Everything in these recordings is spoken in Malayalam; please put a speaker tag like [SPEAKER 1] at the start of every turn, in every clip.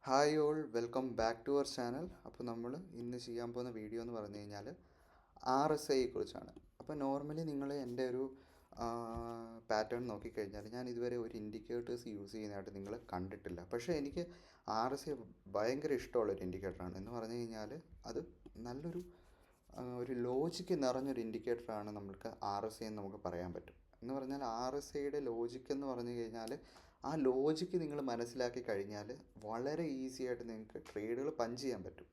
[SPEAKER 1] Hi all, welcome back to our channel. അപ്പോൾ നമ്മൾ ഇന്ന് ചെയ്യാൻ പോകുന്ന വീഡിയോ എന്ന് പറഞ്ഞു കഴിഞ്ഞാൽ RSIയെ കുറിച്ചാണ്. അപ്പോൾ നോർമലി നിങ്ങൾ എൻ്റെ ഒരു പാറ്റേൺ നോക്കിക്കഴിഞ്ഞാൽ ഞാൻ ഇതുവരെ ഒരു ഇൻഡിക്കേറ്റേഴ്സ് യൂസ് ചെയ്യുന്നതായിട്ട് നിങ്ങൾ കണ്ടിട്ടില്ല. പക്ഷേ എനിക്ക് RSI ഭയങ്കര ഇഷ്ടമുള്ളൊരു ഇൻഡിക്കേറ്ററാണ്. എന്ന് പറഞ്ഞു കഴിഞ്ഞാൽ അത് നല്ലൊരു ഒരു ലോജിക്ക് നിറഞ്ഞൊരു ഇൻഡിക്കേറ്ററാണ് നമ്മൾക്ക് RSI എന്ന് നമുക്ക് പറയാൻ പറ്റും. എന്ന് പറഞ്ഞാൽ RSIയുടെ ലോജിക്ക് എന്ന് പറഞ്ഞു കഴിഞ്ഞാൽ ആ ലോജിക്ക് നിങ്ങൾ മനസ്സിലാക്കി കഴിഞ്ഞാൽ വളരെ ഈസി ആയിട്ട് നിങ്ങൾക്ക് ട്രേഡുകൾ പഞ്ച് ചെയ്യാൻ പറ്റും.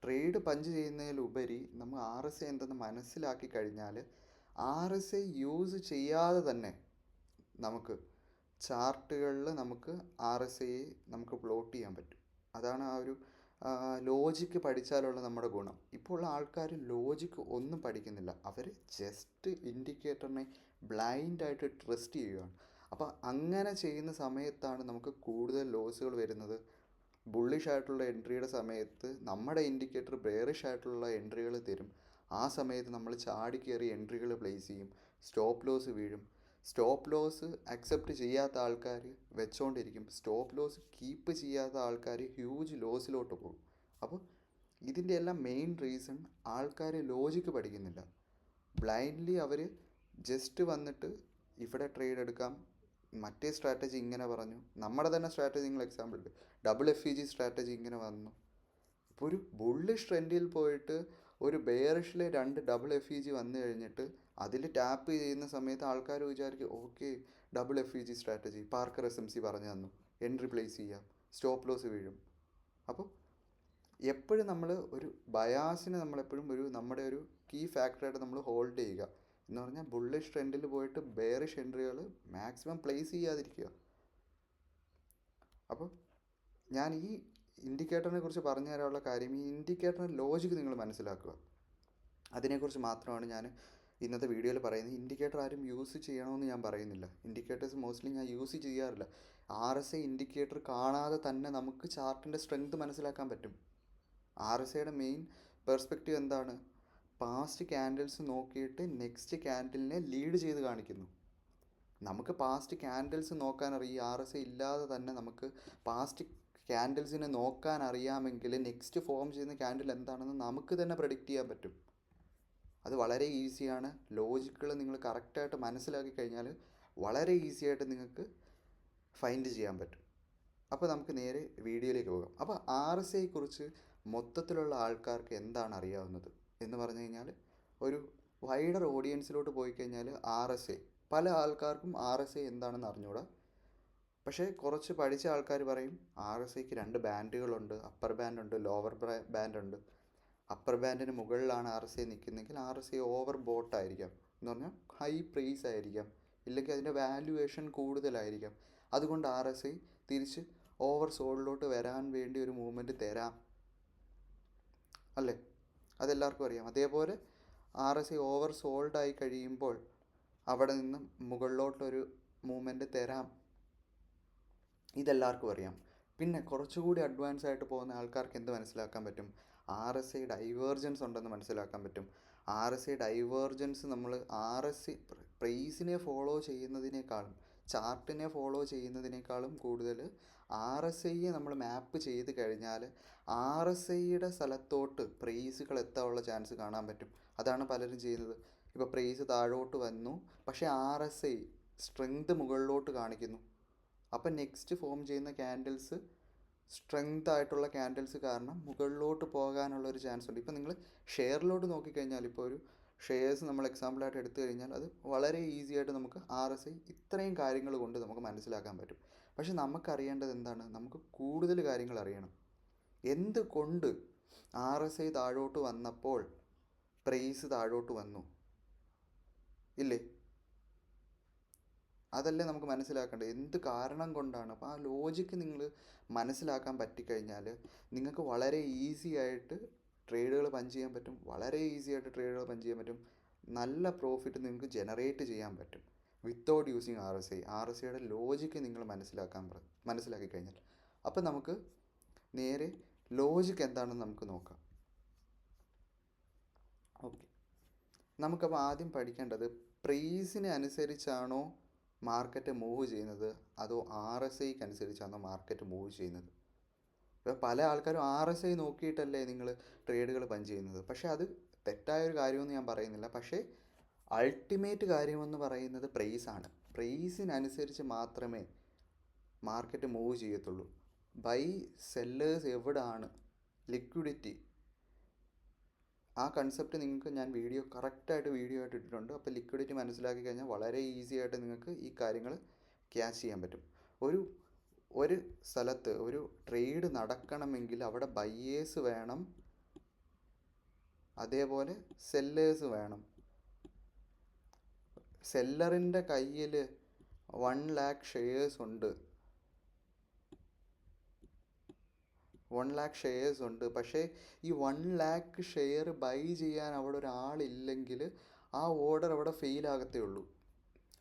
[SPEAKER 1] ട്രേഡ് പഞ്ച് ചെയ്യുന്നതിലുപരി നമ്മൾ RSI എന്തെന്ന് മനസ്സിലാക്കി കഴിഞ്ഞാൽ RSI യൂസ് ചെയ്യാതെ തന്നെ നമുക്ക് ചാർട്ടുകളിൽ നമുക്ക് RSIയെ നമുക്ക് പ്ലോട്ട് ചെയ്യാൻ പറ്റും. അതാണ് ആ ഒരു ലോജിക്ക് പഠിച്ചാലുള്ള നമ്മുടെ ഗുണം. ഇപ്പോൾ ഉള്ള ആൾക്കാർ ലോജിക്ക് ഒന്നും പഠിക്കുന്നില്ല, അവർ ജസ്റ്റ് ഇൻഡിക്കേറ്ററിനെ ബ്ലൈൻഡായിട്ട് ട്രസ്റ്റ് ചെയ്യുകയാണ്. അപ്പോൾ അങ്ങനെ ചെയ്യുന്ന സമയത്താണ് നമുക്ക് കൂടുതൽ ലോസുകൾ വരുന്നത്. ബുള്ളിഷ് ആയിട്ടുള്ള എൻട്രിയുടെ സമയത്ത് നമ്മുടെ ഇൻഡിക്കേറ്റർ ബെയറിഷ് ആയിട്ടുള്ള എൻട്രികൾ തരും. ആ സമയത്ത് നമ്മൾ ചാടി കയറി എൻട്രികൾ പ്ലേസ് ചെയ്യും, സ്റ്റോപ്പ് ലോസ് വീഴും. സ്റ്റോപ്പ് ലോസ് അക്സെപ്റ്റ് ചെയ്യാത്ത ആൾക്കാർ വെച്ചുകൊണ്ടിരിക്കും, സ്റ്റോപ്പ് ലോസ് കീപ്പ് ചെയ്യാത്ത ആൾക്കാർ ഹ്യൂജ് ലോസിലോട്ട് പോകും. അപ്പോൾ ഇതിൻ്റെ എല്ലാം മെയിൻ റീസൺ ആൾക്കാർ ലോജിക്ക് പഠിക്കുന്നില്ല. ബ്ലൈൻഡ്ലി അവർ ജസ്റ്റ് വന്നിട്ട് ഇവിടെ ട്രേഡ് എടുക്കാം, മറ്റേ സ്ട്രാറ്റജി ഇങ്ങനെ പറഞ്ഞു, നമ്മുടെ തന്നെ സ്ട്രാറ്റജി നിങ്ങൾ എക്സാമ്പിൾ WFEG സ്ട്രാറ്റജി ഇങ്ങനെ വന്നു. ഇപ്പോൾ ഒരു ബുള്ളിഷ് ട്രെൻഡിൽ പോയിട്ട് ഒരു ബെയറിഷിലെ 2 WFEG വന്നു കഴിഞ്ഞിട്ട് അതിൽ ടാപ്പ് ചെയ്യുന്ന സമയത്ത് ആൾക്കാർ വിചാരിക്കും ഓക്കെ WFEG സ്ട്രാറ്റജി പാർക്കർ SMC പറഞ്ഞു തന്നു, എൻട്രി പ്ലേസ് ചെയ്യാം, സ്റ്റോപ്പ് ലോസ് വീഴും. അപ്പോൾ എപ്പോഴും നമ്മൾ ഒരു ബയാസിനെ നമ്മളെപ്പോഴും നമ്മുടെ ഒരു കീ ഫാക്ടറായിട്ട് നമ്മൾ ഹോൾഡ് ചെയ്യുക. എന്ന് പറഞ്ഞാൽ ബുള്ളിഷ് ട്രെൻഡിൽ പോയിട്ട് ബെയറിഷ് എൻട്രികൾ മാക്സിമം പ്ലേസ് ചെയ്യാതിരിക്കുക. അപ്പോൾ ഞാൻ ഈ ഇൻഡിക്കേറ്ററിനെ കുറിച്ച് പറഞ്ഞു തരാനുള്ള കാര്യം, ഈ ഇൻഡിക്കേറ്ററിൻ്റെ ലോജിക്ക് നിങ്ങൾ മനസ്സിലാക്കുക. അതിനെക്കുറിച്ച് മാത്രമാണ് ഞാൻ ഇന്നത്തെ വീഡിയോയിൽ പറയുന്നത്. ഇൻഡിക്കേറ്റർ ആരും യൂസ് ചെയ്യണമെന്ന് ഞാൻ പറയുന്നില്ല. ഇൻഡിക്കേറ്റേഴ്സ് മോസ്റ്റ്ലി ഞാൻ യൂസ് ചെയ്യാറില്ല. RSI ഇൻഡിക്കേറ്റർ കാണാതെ തന്നെ നമുക്ക് ചാർട്ടിൻ്റെ സ്ട്രെങ്ത് മനസ്സിലാക്കാൻ പറ്റും. RSIയുടെ മെയിൻ പെർസ്പെക്റ്റീവ് എന്താണ്? പാസ്റ്റ് ക്യാൻഡിൽസ് നോക്കിയിട്ട് നെക്സ്റ്റ് ക്യാൻഡിലിനെ ലീഡ് ചെയ്ത് കാണിക്കുന്നു. നമുക്ക് പാസ്റ്റ് ക്യാൻഡിൽസ് നോക്കാനറിയാം. RSI ഇല്ലാതെ തന്നെ നമുക്ക് പാസ്റ്റ് ക്യാൻഡിൽസിനെ നോക്കാൻ അറിയാമെങ്കിൽ നെക്സ്റ്റ് ഫോം ചെയ്യുന്ന ക്യാൻഡിൽ എന്താണെന്ന് നമുക്ക് തന്നെ പ്രെഡിക്റ്റ് ചെയ്യാൻ പറ്റും. അത് വളരെ ഈസിയാണ്. ലോജിക്കുകൾ നിങ്ങൾ കറക്റ്റായിട്ട് മനസ്സിലാക്കി കഴിഞ്ഞാൽ വളരെ ഈസി ആയിട്ട് നിങ്ങൾക്ക് ഫൈൻഡ് ചെയ്യാൻ പറ്റും. അപ്പോൾ നമുക്ക് നേരെ വീഡിയോയിലേക്ക് പോകാം. അപ്പോൾ RSIയെക്കുറിച്ച് മൊത്തത്തിലുള്ള ആൾക്കാർക്ക് എന്താണ് അറിയാവുന്നത് എന്ന് പറഞ്ഞു കഴിഞ്ഞാൽ, ഒരു വൈഡർ ഓഡിയൻസിലോട്ട് പോയി കഴിഞ്ഞാൽ RSI പല ആൾക്കാർക്കും RSI എന്താണെന്ന് അറിഞ്ഞുകൂടാ. പക്ഷേ കുറച്ച് പഠിച്ച ആൾക്കാർ പറയും RSIക്ക് 2 ബാൻഡുകളുണ്ട്, അപ്പർ ബാൻഡുണ്ട്, ലോവർ ബാൻഡുണ്ട്. അപ്പർ ബാൻഡിന് മുകളിലാണ് RSI നിൽക്കുന്നതെങ്കിൽ RSI ഓവർ ബോട്ടായിരിക്കാം, എന്ന് പറഞ്ഞാൽ ഹൈ പ്രൈസ് ആയിരിക്കാം, ഇല്ലെങ്കിൽ അതിൻ്റെ വാല്യുവേഷൻ കൂടുതലായിരിക്കാം. അതുകൊണ്ട് RSI തിരിച്ച് ഓവർ സോൾഡിലോട്ട് വരാൻ വേണ്ടി ഒരു മൂവ്മെൻറ്റ് തരാം, അല്ലേ? അതെല്ലാവർക്കും അറിയാം. അതേപോലെ RSI ഓവർ സോൾഡായി കഴിയുമ്പോൾ അവിടെ നിന്ന് മുകളിലോട്ടൊരു മൂവ്മെൻറ്റ് തരാം, ഇതെല്ലാവർക്കും അറിയാം. പിന്നെ കുറച്ചുകൂടി അഡ്വാൻസ് ആയിട്ട് പോകുന്ന ആൾക്കാർക്ക് എന്ത് മനസ്സിലാക്കാൻ പറ്റും? RSI ഡൈവേർജൻസ് ഉണ്ടെന്ന് മനസ്സിലാക്കാൻ പറ്റും. RSI ഡൈവേർജൻസ് നമ്മൾ RSI പ്രൈസിനെ ഫോളോ ചെയ്യുന്നതിനേക്കാളും ചാർട്ടിനെ ഫോളോ ചെയ്യുന്നതിനേക്കാളും കൂടുതൽ RSIയെ നമ്മൾ മാപ്പ് ചെയ്ത് കഴിഞ്ഞാൽ RSIയുടെ സ്ഥലത്തോട്ട് പ്രൈസുകൾ എത്താനുള്ള ചാൻസ് കാണാൻ പറ്റും. അതാണ് പലരും ചെയ്യുന്നത്. ഇപ്പോൾ പ്രൈസ് താഴോട്ട് വന്നു, പക്ഷേ RSI സ്ട്രെങ്ത് മുകളിലോട്ട് കാണിക്കുന്നു. അപ്പം നെക്സ്റ്റ് ഫോം ചെയ്യുന്ന ക്യാൻഡിൽസ് സ്ട്രെങ്ത് ആയിട്ടുള്ള ക്യാൻഡിൽസ് കാരണം മുകളിലോട്ട് പോകാനുള്ളൊരു ചാൻസ് ഉണ്ട്. ഇപ്പോൾ നിങ്ങൾ ഷെയറിലോട്ട് നോക്കിക്കഴിഞ്ഞാൽ, ഇപ്പോൾ ഒരു ഷെയർസ് നമ്മൾ എക്സാമ്പിളായിട്ട് എടുത്തു കഴിഞ്ഞാൽ അത് വളരെ ഈസി ആയിട്ട് നമുക്ക് RSI ഇത്രയും കാര്യങ്ങൾ കൊണ്ട് നമുക്ക് മനസ്സിലാക്കാൻ പറ്റും. പക്ഷെ നമുക്കറിയേണ്ടത് എന്താണ്? നമുക്ക് കൂടുതൽ കാര്യങ്ങൾ അറിയണം. എന്തുകൊണ്ട് RSI താഴോട്ട് വന്നപ്പോൾ പ്രൈസ് താഴോട്ട് വന്നു, ഇല്ലേ? അതല്ലേ നമുക്ക് മനസ്സിലാക്കേണ്ടത്, എന്ത് കാരണം കൊണ്ടാണ്. അപ്പോൾ ആ ലോജിക്ക് നിങ്ങൾ മനസ്സിലാക്കാൻ പറ്റിക്കഴിഞ്ഞാൽ നിങ്ങൾക്ക് വളരെ ഈസി ആയിട്ട് ട്രേഡുകൾ പഞ്ച് ചെയ്യാൻ പറ്റും. വളരെ ഈസി ആയിട്ട് ട്രേഡുകൾ പഞ്ച് ചെയ്യാൻ പറ്റും. നല്ല പ്രോഫിറ്റ് നിങ്ങൾക്ക് ജനറേറ്റ് ചെയ്യാൻ പറ്റും വിത്തൗട്ട് യൂസിങ് RSI. RSIയുടെ ലോജിക്ക് നിങ്ങൾ മനസ്സിലാക്കി കഴിഞ്ഞാൽ. അപ്പോൾ നമുക്ക് നേരെ ലോജിക്ക് എന്താണെന്ന് നമുക്ക് നോക്കാം. ഓക്കെ, നമുക്കപ്പോൾ ആദ്യം പഠിക്കേണ്ടത് പ്രൈസിനെ അനുസരിച്ചാണോ മാർക്കറ്റ് മൂവ് ചെയ്യുന്നത്, അതോ RSIക്ക് അനുസരിച്ചാണോ മാർക്കറ്റ് മൂവ് ചെയ്യുന്നത്? ഇപ്പോൾ പല ആൾക്കാരും RSI നോക്കിയിട്ടല്ലേ നിങ്ങൾ ട്രേഡുകൾ പഞ്ച് ചെയ്യുന്നത്. പക്ഷേ അത് തെറ്റായൊരു കാര്യമെന്ന് ഞാൻ പറയുന്നില്ല. പക്ഷേ അൾട്ടിമേറ്റ് കാര്യമെന്ന് പറയുന്നത് പ്രൈസാണ്. പ്രൈസിനനുസരിച്ച് മാത്രമേ മാർക്കറ്റ് മൂവ് ചെയ്യത്തുള്ളൂ. ബൈ സെല്ലേഴ്സ് എവിടാണ്, ലിക്വിഡിറ്റി, ആ കൺസെപ്റ്റ് നിങ്ങൾക്ക് ഞാൻ കറക്റ്റായിട്ട് വീഡിയോ ആയിട്ട് ഇട്ടിട്ടുണ്ട്. അപ്പോൾ ലിക്വിഡിറ്റി മനസ്സിലാക്കി കഴിഞ്ഞാൽ വളരെ ഈസി ആയിട്ട് നിങ്ങൾക്ക് ഈ കാര്യങ്ങൾ ക്യാച്ച് ചെയ്യാൻ പറ്റും. ഒരു സ്ഥലത്ത് ഒരു ട്രേഡ് നടക്കണമെങ്കിൽ അവിടെ ബയ്യേഴ്സ് വേണം, അതേപോലെ സെല്ലേഴ്സ് വേണം. സെല്ലറിൻ്റെ കയ്യിൽ 1 lakh ഷെയർസ് ഉണ്ട്, 1 lakh ഷെയർസ് ഉണ്ട്. പക്ഷേ ഈ 1 lakh ഷെയർ ബൈ ചെയ്യാൻ അവിടെ ഒരാളില്ലെങ്കിൽ ആ ഓർഡർ അവിടെ ഫെയിൽ ആകത്തേ ഉള്ളൂ,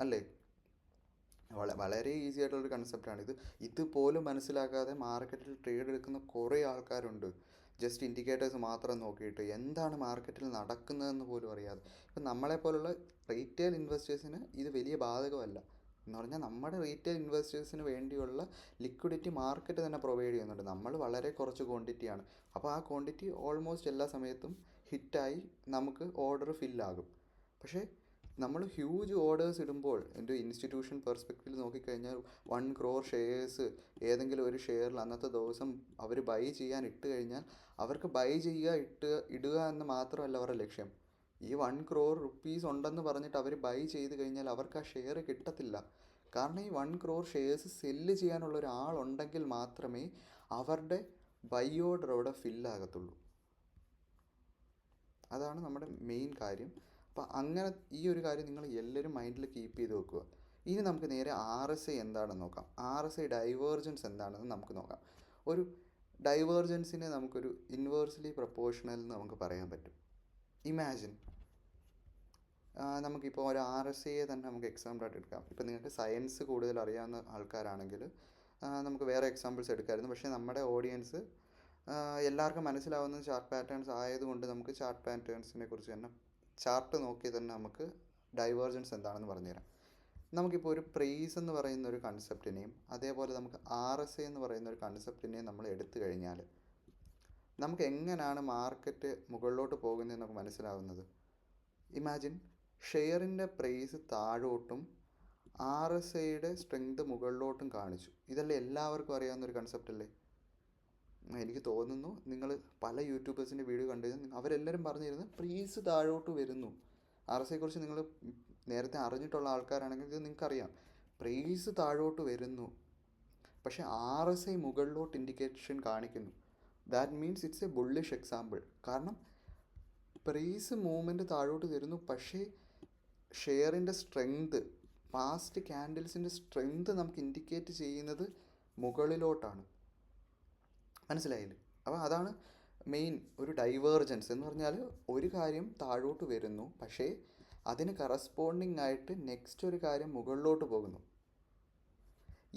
[SPEAKER 1] അല്ലേ? വളരെ ഈസി ആയിട്ടുള്ളൊരു കൺസെപ്റ്റാണിത്. ഇതുപോലും മനസ്സിലാക്കാതെ മാർക്കറ്റിൽ ട്രേഡ് എടുക്കുന്ന കുറേ ആൾക്കാരുണ്ട്. ജസ്റ്റ് ഇൻഡിക്കേറ്റേഴ്സ് മാത്രം നോക്കിയിട്ട് എന്താണ് മാർക്കറ്റിൽ നടക്കുന്നതെന്ന് പോലും അറിയാതെ. ഇപ്പം നമ്മളെപ്പോലുള്ള റീറ്റെയിൽ ഇൻവെസ്റ്റേഴ്സിന് ഇത് വലിയ ബാധകമല്ല. എന്ന് പറഞ്ഞാൽ നമ്മുടെ റീറ്റെയിൽ ഇൻവെസ്റ്റേഴ്സിന് വേണ്ടിയുള്ള ലിക്വിഡിറ്റി മാർക്കറ്റ് തന്നെ പ്രൊവൈഡ് ചെയ്യുന്നുണ്ട്. നമ്മൾ വളരെ കുറച്ച് ക്വാണ്ടിറ്റിയാണ്. അപ്പോൾ ആ ക്വാണ്ടിറ്റി ഓൾമോസ്റ്റ് എല്ലാ സമയത്തും ഹിറ്റായി നമുക്ക് ഓർഡർ ഫില്ലാകും. പക്ഷേ നമ്മൾ ഹ്യൂജ് ഓർഡേഴ്സ് ഇടുമ്പോൾ, എൻ്റെ ഇൻസ്റ്റിറ്റ്യൂഷൻ പെർസ്പെക്റ്റീവിൽ നോക്കിക്കഴിഞ്ഞാൽ 1 crore ഷെയർസ് ഏതെങ്കിലും ഒരു ഷെയറിൽ അന്നത്തെ ദിവസം അവർ ബൈ ചെയ്യാൻ ഇട്ട് കഴിഞ്ഞാൽ അവർക്ക് ബൈ ഇടുക എന്ന് മാത്രമല്ല അവരുടെ ലക്ഷ്യം. ഈ 1 crore rupees ഉണ്ടെന്ന് പറഞ്ഞിട്ട് അവർ ബൈ ചെയ്ത് കഴിഞ്ഞാൽ അവർക്ക് ആ ഷെയർ കിട്ടത്തില്ല. കാരണം ഈ 1 crore ഷെയർസ് സെല്ല് ചെയ്യാനുള്ള ഒരാളുണ്ടെങ്കിൽ മാത്രമേ അവരുടെ ബൈ ഓർഡർ അവിടെ ഫില്ലാകത്തുള്ളൂ. അതാണ് നമ്മുടെ മെയിൻ കാര്യം. അപ്പോൾ അങ്ങനെ ഈ ഒരു കാര്യം നിങ്ങൾ എല്ലാവരും മൈൻഡിൽ കീപ്പ് ചെയ്ത് വെക്കുക. ഇനി നമുക്ക് നേരെ RSI എന്താണെന്ന് നോക്കാം. RSI ഡൈവേർജൻസ് എന്താണെന്ന് നമുക്ക് നോക്കാം. ഒരു ഡൈവേർജൻസിനെ നമുക്കൊരു ഇൻവേഴ്സ്ലി പ്രൊപ്പോർഷണൽ എന്ന് നമുക്ക് പറയാൻ പറ്റും. ഇമാജിൻ നമുക്കിപ്പോൾ ഒരു RSIയെ തന്നെ നമുക്ക് എക്സാമ്പിളായിട്ട് എടുക്കാം. ഇപ്പോൾ നിങ്ങൾക്ക് സയൻസ് കൂടുതൽ അറിയാവുന്ന ആൾക്കാരാണെങ്കിൽ നമുക്ക് വേറെ എക്സാമ്പിൾസ് എടുക്കാമായിരുന്നു. പക്ഷേ നമ്മുടെ ഓഡിയൻസ് എല്ലാവർക്കും മനസ്സിലാവുന്ന ചാർട്ട് പാറ്റേൺസ് ആയതുകൊണ്ട് നമുക്ക് ചാർട്ട് പാറ്റേൺസിനെ കുറിച്ച് തന്നെ ചാർട്ട് നോക്കി തന്നെ നമുക്ക് ഡൈവേർജൻസ് എന്താണെന്ന് പറഞ്ഞുതരാം. നമുക്കിപ്പോൾ ഒരു പ്രൈസ് എന്ന് പറയുന്ന ഒരു കൺസെപ്റ്റിനെയും അതേപോലെ നമുക്ക് RSI എന്ന് പറയുന്ന ഒരു കൺസെപ്റ്റിനെയും നമ്മൾ എടുത്തു കഴിഞ്ഞാൽ നമുക്ക് എങ്ങനെയാണ് മാർക്കറ്റ് മുകളിലോട്ട് പോകുന്നതെന്ന് നമുക്ക് മനസ്സിലാവുന്നത്. ഇമാജിൻ ഷെയറിൻ്റെ പ്രൈസ് താഴോട്ടും RSIയുടെ സ്ട്രെങ്ത് മുകളിലോട്ടും കാണിച്ചു. ഇതെല്ലാം എല്ലാവർക്കും അറിയാവുന്നൊരു കൺസെപ്റ്റ് അല്ലേ? എനിക്ക് തോന്നുന്നു നിങ്ങൾ പല യൂട്യൂബേഴ്സിൻ്റെ വീഡിയോ കണ്ടുകഴിഞ്ഞാൽ അവരെല്ലാവരും പറഞ്ഞിരുന്നത് പ്രൈസ് താഴോട്ട് വരുന്നു. RSIയെക്കുറിച്ച് നിങ്ങൾ നേരത്തെ അറിഞ്ഞിട്ടുള്ള ആൾക്കാരാണെങ്കിൽ ഇത് നിങ്ങൾക്കറിയാം, പ്രൈസ് താഴോട്ട് വരുന്നു. പക്ഷേ RSI മുകളിലോട്ട് ഇൻഡിക്കേഷൻ കാണിക്കുന്നു. That means it's A bullish example. കാരണം പ്രൈസ് മൂവ്മെൻറ്റ് താഴോട്ട് വരുന്നു, പക്ഷേ ഷെയറിൻ്റെ സ്ട്രെങ്ത്, പാസ്റ്റ് ക്യാൻഡിൽസിൻ്റെ സ്ട്രെങ്ത് നമുക്ക് ഇൻഡിക്കേറ്റ് ചെയ്യുന്നത് മുകളിലോട്ടാണ്. മനസ്സിലായില്ലേ? അപ്പോൾ അതാണ് മെയിൻ ഒരു ഡൈവേർജൻസ് എന്ന് പറഞ്ഞാൽ. ഒരു കാര്യം താഴോട്ട് വരുന്നു, പക്ഷേ അതിന് കറസ്പോണ്ടിങ് ആയിട്ട് നെക്സ്റ്റ് ഒരു കാര്യം മുകളിലോട്ട് പോകുന്നു.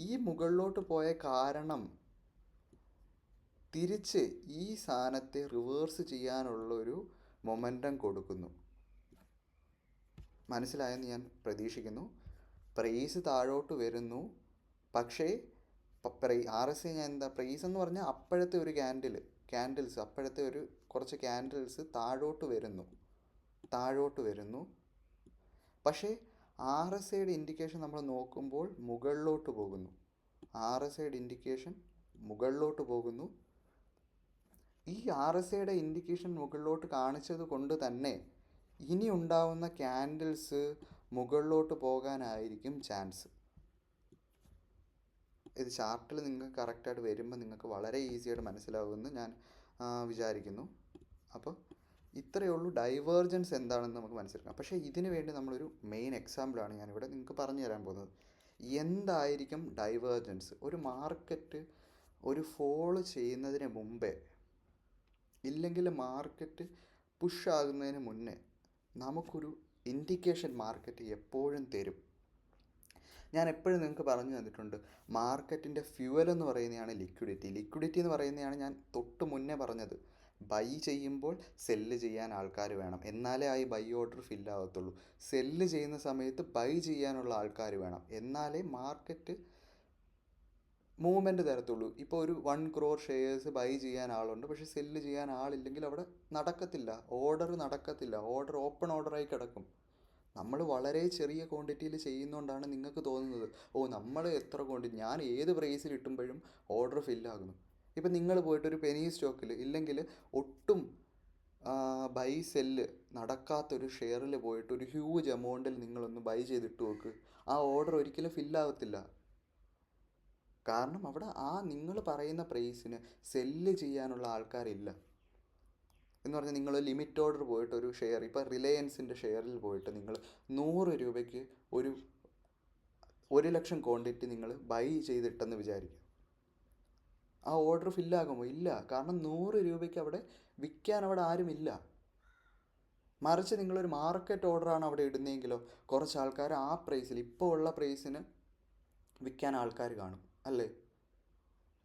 [SPEAKER 1] ഈ മുകളിലോട്ട് പോയ കാരണം തിരിച്ച് ഈ സാധനത്തെ റിവേഴ്സ് ചെയ്യാനുള്ളൊരു മൊമെൻറ്റം കൊടുക്കുന്നു. മനസ്സിലായെന്ന് ഞാൻ പ്രതീക്ഷിക്കുന്നു. പ്രൈസ് താഴോട്ട് വരുന്നു, പക്ഷേ RSI ഞാൻ പ്രൈസ് എന്ന് പറഞ്ഞാൽ അപ്പോഴത്തെ ഒരു ക്യാൻഡിൽസ് അപ്പോഴത്തെ ഒരു കുറച്ച് ക്യാൻഡിൽസ് താഴോട്ട് വരുന്നു. പക്ഷേ RSIയുടെ ഇൻഡിക്കേഷൻ നമ്മൾ നോക്കുമ്പോൾ മുകളിലോട്ട് പോകുന്നു. RSIയുടെ ഇൻഡിക്കേഷൻ മുകളിലോട്ട് പോകുന്നു. ഈ RSIയുടെ ഇൻഡിക്കേഷൻ മുകളിലോട്ട് കാണിച്ചത് കൊണ്ട് തന്നെ ഇനി ഉണ്ടാവുന്ന ക്യാൻഡിൽസ് മുകളിലോട്ട് പോകാനായിരിക്കും ചാൻസ്. ഇത് ചാർട്ടിൽ നിങ്ങൾക്ക് കറക്റ്റായിട്ട് വരുമ്പോൾ നിങ്ങൾക്ക് വളരെ ഈസിയായിട്ട് മനസ്സിലാവുമെന്ന് ഞാൻ വിചാരിക്കുന്നു. അപ്പോൾ ഇത്രയേ ഉള്ളൂ ഡൈവേർജൻസ് എന്താണെന്ന് നമുക്ക് മനസ്സിലാക്കാം. പക്ഷേ ഇതിനു വേണ്ടി നമ്മളൊരു മെയിൻ എക്സാമ്പിളാണ് ഞാനിവിടെ നിങ്ങൾക്ക് പറഞ്ഞു തരാൻ പോകുന്നത്. എന്തായിരിക്കും ഡൈവേർജൻസ്? ഒരു മാർക്കറ്റ് ഒരു ഫോൾ ചെയ്യുന്നതിന് മുമ്പേ, ഇല്ലെങ്കിൽ മാർക്കറ്റ് പുഷ് ആകുന്നതിന് മുന്നേ നമുക്കൊരു ഇൻഡിക്കേഷൻ മാർക്കറ്റ് എപ്പോഴും തരും. ഞാൻ എപ്പോഴും നിങ്ങൾക്ക് പറഞ്ഞു തന്നിട്ടുണ്ട്, മാർക്കറ്റിൻ്റെ ഫ്യൂവൽ എന്ന് പറയുന്നതാണ് ലിക്വിഡിറ്റി എന്ന് പറയുന്നതാണ് ഞാൻ തൊട്ട് മുന്നേ പറഞ്ഞത്. ബൈ ചെയ്യുമ്പോൾ സെല്ല് ചെയ്യാൻ ആൾക്കാർ വേണം, എന്നാലേ ആ ബൈ ഓർഡർ ഫില്ലാകത്തുള്ളൂ. സെല്ല് ചെയ്യുന്ന സമയത്ത് ബൈ ചെയ്യാനുള്ള ആൾക്കാർ വേണം, എന്നാലേ മാർക്കറ്റ് മൂവ്മെൻറ്റ് തരത്തുള്ളൂ. ഇപ്പോൾ ഒരു 1 crore ഷെയർസ് ബൈ ചെയ്യാൻ ആളുണ്ട്, പക്ഷേ സെല്ല് ചെയ്യാൻ ആളില്ലെങ്കിൽ അവിടെ നടക്കത്തില്ല, ഓർഡർ നടക്കത്തില്ല, ഓർഡർ ഓപ്പൺ ഓർഡറായി കിടക്കും. നമ്മൾ വളരെ ചെറിയ ക്വാണ്ടിറ്റിയിൽ ചെയ്യുന്നതുകൊണ്ടാണ് നിങ്ങൾക്ക് തോന്നുന്നത് നമ്മൾ എത്ര ക്വാണ്ടിറ്റി, ഞാൻ ഏത് പ്രൈസിൽ ഇട്ടുമ്പോഴും ഓർഡർ ഫില്ലാകുന്നു. ഇപ്പം നിങ്ങൾ പോയിട്ട് ഒരു പെനി സ്റ്റോക്കിൽ ഇല്ലെങ്കിൽ ഒട്ടും ബൈ സെല്ല് നടക്കാത്തൊരു ഷെയറിൽ പോയിട്ട് ഒരു ഹ്യൂജ് എമൗണ്ടിൽ നിങ്ങളൊന്ന് ബൈ ചെയ്തിട്ട് നോക്ക്, ആ ഓർഡർ ഒരിക്കലും ഫില്ലാകത്തില്ല. കാരണം അവിടെ നിങ്ങൾ പറയുന്ന പ്രൈസിന് സെല്ല് ചെയ്യാനുള്ള ആൾക്കാരില്ല. എന്ന് പറഞ്ഞാൽ നിങ്ങൾ ലിമിറ്റ് ഓർഡർ പോയിട്ട് ഒരു ഷെയർ, ഇപ്പോൾ റിലയൻസിൻ്റെ ഷെയറിൽ പോയിട്ട് നിങ്ങൾ 100 രൂപയ്ക്ക് ഒരു 1,00,000 ക്വാണ്ടിറ്റി നിങ്ങൾ ബൈ ചെയ്തിട്ടെന്ന് വിചാരിക്കും, ആ ഓർഡർ ഫില്ലാകുമോ? ഇല്ല. കാരണം 100 രൂപയ്ക്ക് അവിടെ വിൽക്കാൻ അവിടെ ആരുമില്ല. മറിച്ച് നിങ്ങളൊരു മാർക്കറ്റ് ഓർഡറാണ് അവിടെ ഇടുന്നതെങ്കിലോ കുറച്ച് ആൾക്കാർ ആ പ്രൈസിൽ, ഇപ്പോൾ ഉള്ള പ്രൈസിന് വിൽക്കാൻ ആൾക്കാർ കാണും അല്ലേ?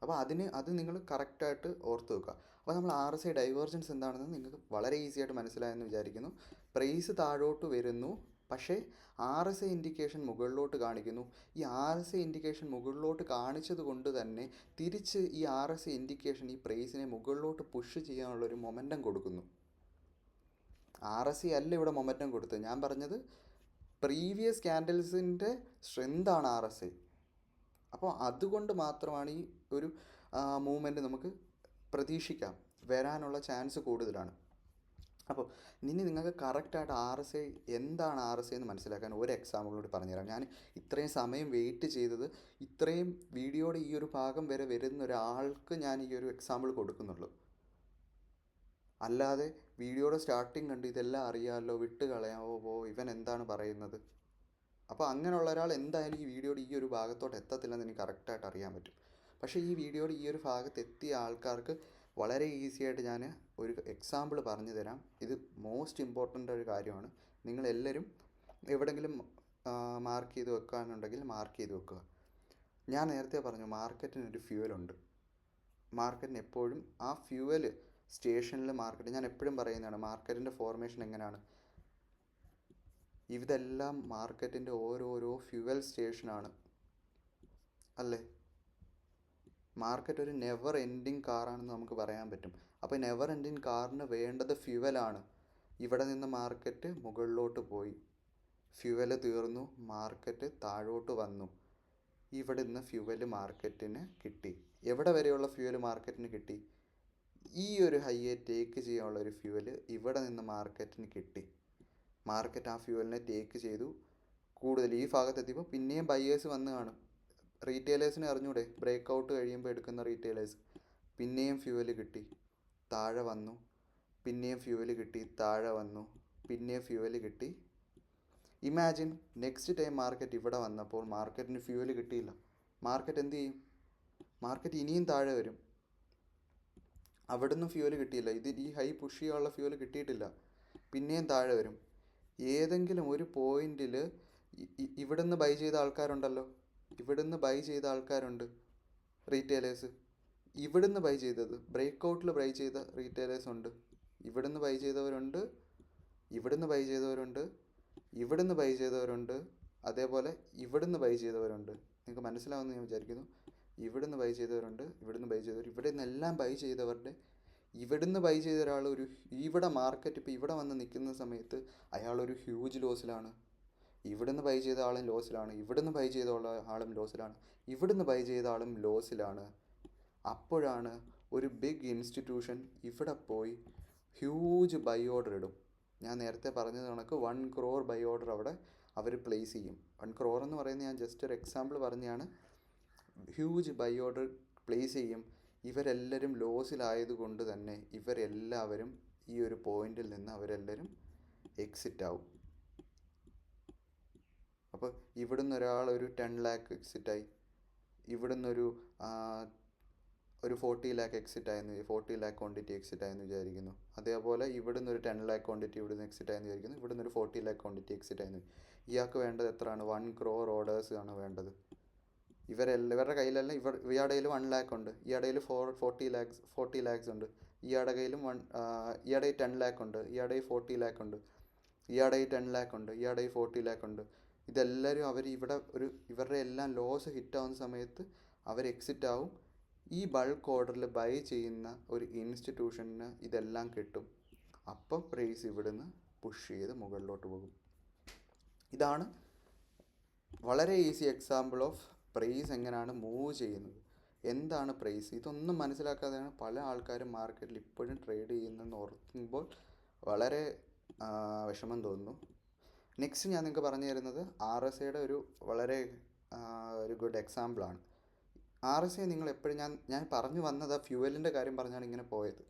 [SPEAKER 1] അപ്പോൾ അത് നിങ്ങൾ കറക്റ്റായിട്ട് ഓർത്ത് വെക്കുക. അപ്പോൾ നമ്മൾ RSI ഡൈവേർജൻസ് എന്താണെന്ന് നിങ്ങൾക്ക് വളരെ ഈസി ആയിട്ട് മനസ്സിലായെന്ന് വിചാരിക്കുന്നു. പ്രൈസ് താഴോട്ട് വരുന്നു, പക്ഷേ RSI ഇൻഡിക്കേഷൻ മുകളിലോട്ട് കാണിക്കുന്നു. ഈ RSI ഇൻഡിക്കേഷൻ മുകളിലോട്ട് കാണിച്ചത് കൊണ്ട് തന്നെ തിരിച്ച് ഈ RSI ഇൻഡിക്കേഷൻ ഈ പ്രൈസിനെ മുകളിലോട്ട് പുഷ് ചെയ്യാനുള്ളൊരു മൊമെൻറ്റം കൊടുക്കുന്നു. RSI അല്ല ഇവിടെ മൊമെൻറ്റം കൊടുത്തത്, ഞാൻ പറഞ്ഞത് പ്രീവിയസ് ക്യാൻഡിൽസിൻ്റെ സ്ട്രെങ്താണ് RSI. അപ്പോൾ അതുകൊണ്ട് മാത്രമാണ് ഈ ഒരു മൂവ്മെൻറ്റ് നമുക്ക് പ്രതീക്ഷിക്കാം, വരാനുള്ള ചാൻസ് കൂടുതലാണ്. അപ്പോൾ ഇനി നിങ്ങൾക്ക് കറക്റ്റായിട്ട് RSI എന്താണ് RSI എന്ന് മനസ്സിലാക്കാൻ ഒരു എക്സാമ്പിൾ കൂടി പറഞ്ഞുതരാം. ഞാൻ ഇത്രയും സമയം വെയിറ്റ് ചെയ്തത് ഇത്രയും വീഡിയോയുടെ ഈ ഒരു ഭാഗം വരെ വരുന്ന ഒരാൾക്ക് ഞാൻ ഈ ഒരു എക്സാമ്പിൾ കൊടുക്കുന്നുള്ളൂ. അല്ലാതെ വീഡിയോയുടെ സ്റ്റാർട്ടിങ് കണ്ട് ഇതെല്ലാം അറിയാമല്ലോ വിട്ട് കളയാമോ ഇവൻ എന്താണ് പറയുന്നത്, അപ്പോൾ അങ്ങനെയുള്ള ഒരാൾ എന്തായാലും ഈ വീഡിയോയുടെ ഈ ഒരു ഭാഗത്തോട്ട് എത്തത്തില്ലെന്ന് എനിക്ക് കറക്റ്റായിട്ട് അറിയാൻ പറ്റും. പക്ഷേ ഈ വീഡിയോയുടെ ഈ ഒരു ഭാഗത്ത് എത്തിയ ആൾക്കാർക്ക് വളരെ ഈസി ആയിട്ട് ഞാൻ ഒരു എക്സാമ്പിൾ പറഞ്ഞു തരാം. ഇത് മോസ്റ്റ് ഇമ്പോർട്ടൻ്റ് ഒരു കാര്യമാണ്. നിങ്ങളെല്ലാവരും എവിടെയെങ്കിലും മാർക്ക് ചെയ്ത് വെക്കാനുണ്ടെങ്കിൽ മാർക്ക് ചെയ്ത് വെക്കുക. ഞാൻ നേരത്തെ പറഞ്ഞു മാർക്കറ്റിനൊരു ഫ്യൂവലുണ്ട്. മാർക്കറ്റിന് എപ്പോഴും ആ ഫ്യൂവൽ സ്റ്റേഷനിൽ മാർക്കറ്റ്, ഞാൻ എപ്പോഴും പറയുന്നതാണ് മാർക്കറ്റിൻ്റെ ഫോർമേഷൻ എങ്ങനെയാണ്. ഇതെല്ലാം മാർക്കറ്റിൻ്റെ ഓരോരോ ഫ്യൂവൽ സ്റ്റേഷനാണ് അല്ലേ? മാർക്കറ്റ് ഒരു നെവർ എൻഡിങ് കാറാണെന്ന് നമുക്ക് പറയാൻ പറ്റും. അപ്പോൾ നെവർ എൻഡിങ് കാറിന് വേണ്ടത് ഫ്യൂവലാണ്. ഇവിടെ നിന്ന് മാർക്കറ്റ് മുകളിലോട്ട് പോയി, ഫ്യൂവൽ തീർന്നു, മാർക്കറ്റ് താഴോട്ട് വന്നു, ഇവിടെ നിന്ന് ഫ്യൂവൽ മാർക്കറ്റിന് കിട്ടി. എവിടെ വരെയുള്ള ഫ്യൂവൽ മാർക്കറ്റിന് കിട്ടി? ഈ ഒരു ഹൈയെ ടേക്ക് ചെയ്യാനുള്ള ഒരു ഫ്യൂവൽ ഇവിടെ നിന്ന് മാർക്കറ്റിന് കിട്ടി. മാർക്കറ്റ് ആ ഫ്യൂവലിനെ ടേക്ക് ചെയ്തു, കൂടുതൽ ഈ ഭാഗത്തെത്തിയപ്പോൾ പിന്നെയും ബയേഴ്സ് വന്ന് കാണും. റീറ്റെയിലേഴ്സിനെ അറിഞ്ഞൂടെ, ബ്രേക്ക് ഔട്ട് കഴിയുമ്പോൾ എടുക്കുന്ന റീറ്റെയിലേഴ്സ്. പിന്നെയും ഫ്യൂവൽ കിട്ടി, താഴെ വന്നു, പിന്നെയും ഫ്യൂവൽ കിട്ടി, താഴെ വന്നു, പിന്നെയും ഫ്യൂവൽ കിട്ടി. ഇമാജിൻ നെക്സ്റ്റ് ടൈം മാർക്കറ്റ് ഇവിടെ വന്നപ്പോൾ മാർക്കറ്റിന് ഫ്യൂവൽ കിട്ടിയില്ല. മാർക്കറ്റ് എന്ത് ചെയ്യും? മാർക്കറ്റ് ഇനിയും താഴെ വരും. അവിടുന്ന് ഫ്യൂവൽ കിട്ടിയില്ല, ഈ ഹൈ പുഷ് ചെയ്യാനുള്ള ഫ്യൂവൽ കിട്ടിയിട്ടില്ല, പിന്നെയും താഴെ വരും. ഏതെങ്കിലും ഒരു പോയിന്റിൽ ഇവിടുന്ന് ബൈ ചെയ്ത ആൾക്കാരുണ്ടല്ലോ, ഇവിടുന്ന് ബൈ ചെയ്ത ആൾക്കാരുണ്ട് റീറ്റെയിലേഴ്സ്. ഇവിടുന്ന് ബൈ ചെയ്തത്, ബ്രേക്ക് ഔട്ടിൽ ബൈ ചെയ്ത റീറ്റെയിലേഴ്സ് ഉണ്ട്. ഇവിടുന്ന് ബൈ ചെയ്തവരുണ്ട്, ഇവിടുന്ന് ബൈ ചെയ്തവരുണ്ട്, ഇവിടുന്ന് ബൈ ചെയ്തവരുണ്ട്, അതേപോലെ ഇവിടുന്ന് ബൈ ചെയ്തവരുണ്ട്. നിങ്ങൾക്ക് മനസ്സിലാവുമെന്ന് ഞാൻ വിചാരിക്കുന്നു. ഇവിടുന്ന് ബൈ ചെയ്തവരുണ്ട്, ഇവിടുന്ന് ബൈ ചെയ്തവർ, ഇവിടെ നിന്നെല്ലാം ബൈ ചെയ്തവരുടെ ഇവിടുന്ന് ബൈ ചെയ്ത ഒരാൾ ഇവിടെ മാർക്കറ്റ് ഇപ്പോൾ ഇവിടെ വന്ന് നിൽക്കുന്ന സമയത്ത് അയാളൊരു ഹ്യൂജ് ലോസിലാണ്. ഇവിടുന്ന് ബൈ ചെയ്ത ആളും ലോസിലാണ്, ഇവിടുന്ന് ബൈ ചെയ്ത ആളും ലോസിലാണ്, ഇവിടുന്ന് ബൈ ചെയ്ത ആളും ലോസിലാണ്. അപ്പോഴാണ് ഒരു ബിഗ് ഇൻസ്റ്റിറ്റ്യൂഷൻ ഇവിടെ പോയി ഹ്യൂജ് ബൈ ഓർഡർ ഇടും. ഞാൻ നേരത്തെ പറഞ്ഞത് കണക്ക് 1 crore ബൈ ഓർഡർ അവിടെ അവർ പ്ലേസ് ചെയ്യും. 1 crore എന്ന് പറയുന്നത് ഞാൻ ജസ്റ്റ് ഒരു എക്സാമ്പിൾ പറഞ്ഞാണ്. ഹ്യൂജ് ബൈ ഓർഡർ പ്ലേസ് ചെയ്യും. ഇവരെല്ലാവരും ലോസിലായതുകൊണ്ട് തന്നെ ഇവരെല്ലാവരും ഈ ഒരു പോയിന്റിൽ നിന്ന് അവരെല്ലാവരും എക്സിറ്റ് ആവും. അപ്പോൾ ഇവിടുന്ന് ഒരാൾ ഒരു 10 lakh എക്സിറ്റായി, ഇവിടുന്നൊരു 40 lakh എക്സിറ്റ് ആയെന്ന്, 40 lakh ക്വാണ്ടിറ്റി എക്സിറ്റ് ആയെന്ന് വിചാരിക്കുന്നു. അതേപോലെ ഇവിടുന്ന് ഒരു 10 lakh ക്വാണ്ടിറ്റി ഇവിടുന്ന് എക്സിറ്റ് ആയെന്ന് വിചാരിക്കുന്നു. ഇവിടുന്ന് ഒരു 40 lakh ക്വാണ്ടിറ്റി എക്സിറ്റ് ആയെന്ന്. ഇയാൾക്ക് വേണ്ടത് എത്രയാണ്? 1 crore ഓർഡേഴ്സ് ആണ് വേണ്ടത്. ഇവരുടെ കയ്യിലെല്ലാം ഇയാളുടെ കയ്യിൽ 1 lakh ഉണ്ട്, ഇയാളുടെ കയ്യിൽ 40 lakhs ഉണ്ട്, ഇയാളുടെ കയ്യിലും ഇയാളുടെ 10 lakh ഉണ്ട്, ഇയാളുടെ 40 lakh ഉണ്ട്, ഇയാളുടെ 10 lakh ഉണ്ട്, ഇയാളുടെ 40 lakh ഉണ്ട്. ഇതെല്ലാവരും അവർ ഇവിടെ ഇവരുടെ എല്ലാം ലോസ് ഹിറ്റാവുന്ന സമയത്ത് അവർ എക്സിറ്റ് ആവും. ഈ ബൾക്ക് ഓർഡറിൽ ബൈ ചെയ്യുന്ന ഒരു ഇൻസ്റ്റിറ്റ്യൂഷന് ഇതെല്ലാം കിട്ടും. അപ്പോൾ പ്രൈസ് ഇവിടുന്ന് പുഷ് ചെയ്ത് മുകളിലോട്ട് പോകും. ഇതാണ് വളരെ ഈസി എക്സാമ്പിൾ ഓഫ് പ്രൈസ് എങ്ങനെയാണ് മൂവ് ചെയ്യുന്നത്. എന്താണ് പ്രൈസ്? ഇതൊന്നും മനസ്സിലാക്കാതെയാണ് പല ആൾക്കാരും മാർക്കറ്റിൽ ഇപ്പോഴും ട്രേഡ് ചെയ്യുന്നതെന്ന് ഓർക്കുമ്പോൾ വളരെ വിഷമം തോന്നുന്നു. നെക്സ്റ്റ് ഞാൻ നിങ്ങൾക്ക് പറഞ്ഞു തരുന്നത് RSIയുടെ വളരെ ഒരു ഗുഡ് എക്സാമ്പിളാണ്. RSI നിങ്ങൾ എപ്പോഴും ഞാൻ പറഞ്ഞു വന്നത് ഫ്യൂവലിൻ്റെ കാര്യം പറഞ്ഞാണ് ഇങ്ങനെ പോയത്.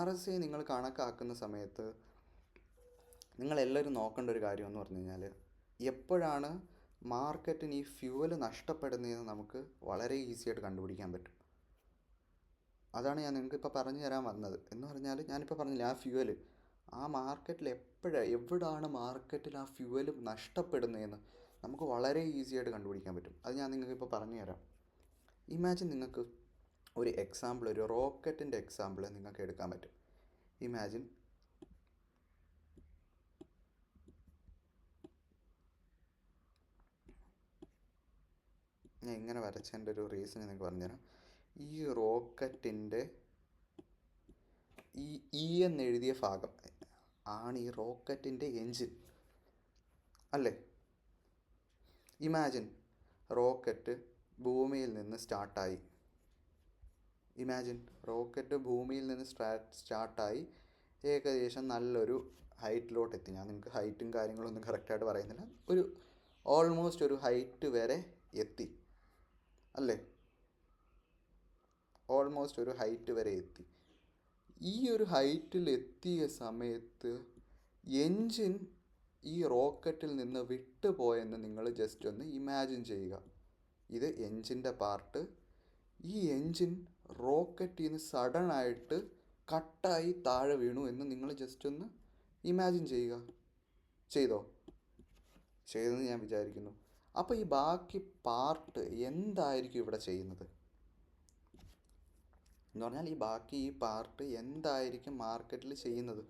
[SPEAKER 1] RSI നിങ്ങൾ കണക്കാക്കുന്ന സമയത്ത് നിങ്ങളെല്ലാവരും നോക്കേണ്ട ഒരു കാര്യം എന്ന് പറഞ്ഞു കഴിഞ്ഞാൽ, എപ്പോഴാണ് മാർക്കറ്റിന് ഈ ഫ്യൂവൽ നഷ്ടപ്പെടുന്നതെന്ന് നമുക്ക് വളരെ ഈസി ആയിട്ട് കണ്ടുപിടിക്കാൻ പറ്റും. അതാണ് ഞാൻ നിങ്ങൾക്ക് ഇപ്പോൾ പറഞ്ഞു തരാൻ വന്നത്. എന്ന് പറഞ്ഞാൽ ഞാനിപ്പോൾ പറഞ്ഞില്ല, ആ ഫ്യൂവൽ ആ മാർക്കറ്റിൽ എവിടാണ് മാർക്കറ്റിൽ ആ ഫ്യൂവൽ നഷ്ടപ്പെടുന്നതെന്ന് നമുക്ക് വളരെ ഈസി ആയിട്ട് കണ്ടുപിടിക്കാൻ പറ്റും. അത് ഞാൻ നിങ്ങൾക്ക് ഇപ്പോൾ പറഞ്ഞു തരാം. ഇമാജിൻ നിങ്ങൾക്ക് ഒരു എക്സാമ്പിൾ, ഒരു റോക്കറ്റിൻ്റെ എക്സാമ്പിൾ നിങ്ങൾക്ക് എടുക്കാൻ പറ്റും. ഇമാജിൻ ഞാൻ ഇങ്ങനെ വരച്ചതിൻ്റെ ഒരു റീസൺ നിങ്ങൾക്ക് പറഞ്ഞുതരാം. ഈ റോക്കറ്റിൻ്റെ ഈ എന്നെഴുതിയ ഭാഗം ആണ് ഈ റോക്കറ്റിൻ്റെ എൻജിൻ അല്ലേ? ഇമാജിൻ റോക്കറ്റ് ഭൂമിയിൽ നിന്ന് സ്റ്റാർട്ടായി. ഇമാജിൻ റോക്കറ്റ് ഭൂമിയിൽ നിന്ന് സ്റ്റാർട്ടായി ഏകദേശം നല്ലൊരു ഹൈറ്റിലോട്ട് എത്തി. ഞാൻ നിങ്ങൾക്ക് ഹൈറ്റും കാര്യങ്ങളൊന്നും കറക്റ്റായിട്ട് പറയുന്നില്ല, ഒരു ഓൾമോസ്റ്റ് ഒരു ഹൈറ്റ് വരെ എത്തി അല്ലേ? ഓൾമോസ്റ്റ് ഒരു ഹൈറ്റ് വരെ എത്തി. ഈ ഒരു ഹൈറ്റിൽ എത്തിയ സമയത്ത് എൻജിൻ ഈ റോക്കറ്റിൽ നിന്ന് വിട്ടുപോയെന്ന് നിങ്ങൾ ജസ്റ്റ് ഒന്ന് ഇമാജിൻ ചെയ്യുക. ഇത് എൻജിൻ്റെ പാർട്ട്. ഈ എൻജിൻ റോക്കറ്റിൽ നിന്ന് സഡനായിട്ട് കട്ടായി താഴെ വീണു എന്ന് നിങ്ങൾ ജസ്റ്റ് ഒന്ന് ഇമാജിൻ ചെയ്യുക. ചെയ്തെന്ന് ഞാൻ വിചാരിക്കുന്നു. അപ്പോൾ ഈ ബാക്കി പാർട്ട് എന്തായിരിക്കും ഇവിടെ ചെയ്യുന്നത് എന്ന് പറഞ്ഞാൽ, ഈ പാർട്ട് എന്തായിരിക്കും മാർക്കറ്റിൽ ചെയ്യുന്നത്?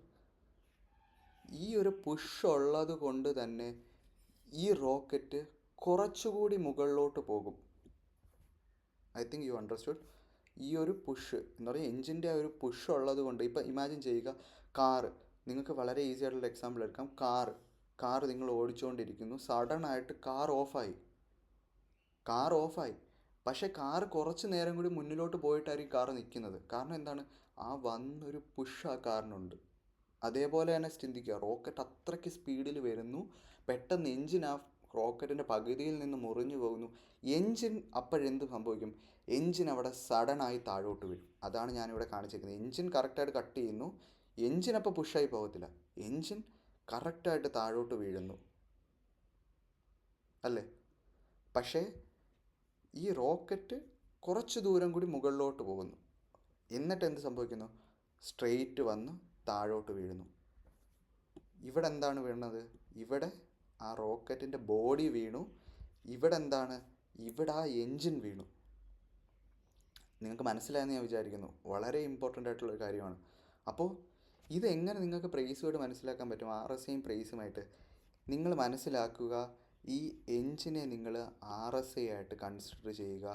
[SPEAKER 1] ഈ ഒരു പുഷ് ഉള്ളത് കൊണ്ട് തന്നെ ഈ റോക്കറ്റ് കുറച്ചുകൂടി മുകളിലോട്ട് പോകും. I think you understood. ഈ ഒരു പുഷ് എന്ന് പറഞ്ഞാൽ എൻജിൻ്റെ ആ ഒരു പുഷ് ഉള്ളത് കൊണ്ട്, ഇപ്പോൾ ഇമാജിൻ ചെയ്യുക, കാറ്, നിങ്ങൾക്ക് വളരെ ഈസി ആയിട്ടുള്ള എക്സാമ്പിൾ എടുക്കാം. കാറ് നിങ്ങൾ ഓടിച്ചുകൊണ്ടിരിക്കുന്നു, സഡനായിട്ട് കാർ ഓഫായി. പക്ഷേ കാറ് കുറച്ച് നേരം കൂടി മുന്നിലോട്ട് പോയിട്ടായിരിക്കും കാറ് നിൽക്കുന്നത്. കാരണം എന്താണ്? ആ വന്നൊരു പുഷ് ആ കാറിനുണ്ട്. അതേപോലെ തന്നെ ചിന്തിക്കുക, റോക്കറ്റ് അത്രയ്ക്ക് സ്പീഡിൽ വരുന്നു, പെട്ടെന്ന് എൻജിൻ ആ റോക്കറ്റിൻ്റെ പകുതിയിൽ നിന്ന് മുറിഞ്ഞു പോകുന്നു. എൻജിൻ അപ്പോഴെന്ത് സംഭവിക്കും? എൻജിൻ അവിടെ സഡനായി താഴോട്ട് വീഴും. അതാണ് ഞാനിവിടെ കാണിച്ചിരിക്കുന്നത്. എൻജിൻ കറക്റ്റായിട്ട് കട്ട് ചെയ്യുന്നു, എൻജിൻ അപ്പോൾ പുഷായി പോകത്തില്ല, എൻജിൻ കറക്റ്റായിട്ട് താഴോട്ട് വീഴുന്നു അല്ലേ? പക്ഷേ ഈ റോക്കറ്റ് കുറച്ച് ദൂരം കൂടി മുകളിലോട്ട് പോകുന്നു. എന്നിട്ട് എന്ത് സംഭവിക്കുന്നു? സ്ട്രെയിറ്റ് വന്ന് താഴോട്ട് വീഴുന്നു. ഇവിടെ എന്താണ് വീണത്? ഇവിടെ ആ റോക്കറ്റിൻ്റെ ബോഡി വീണു. ഇവിടെ എന്താണ്? ഇവിടെ ആ എൻജിൻ വീണു. നിങ്ങൾക്ക് മനസ്സിലായെന്ന് ഞാൻ വിചാരിക്കുന്നു. വളരെ ഇമ്പോർട്ടൻ്റ് ആയിട്ടുള്ളൊരു കാര്യമാണ്. അപ്പോൾ ഇതെങ്ങനെ നിങ്ങൾക്ക് പ്രൈസുമായിട്ട് മനസ്സിലാക്കാൻ പറ്റും? RSIയും പ്രൈസുമായിട്ട് നിങ്ങൾ മനസ്സിലാക്കുക, ഈ എൻജിനെ നിങ്ങൾ RSI ആയിട്ട് കൺസിഡർ ചെയ്യുക.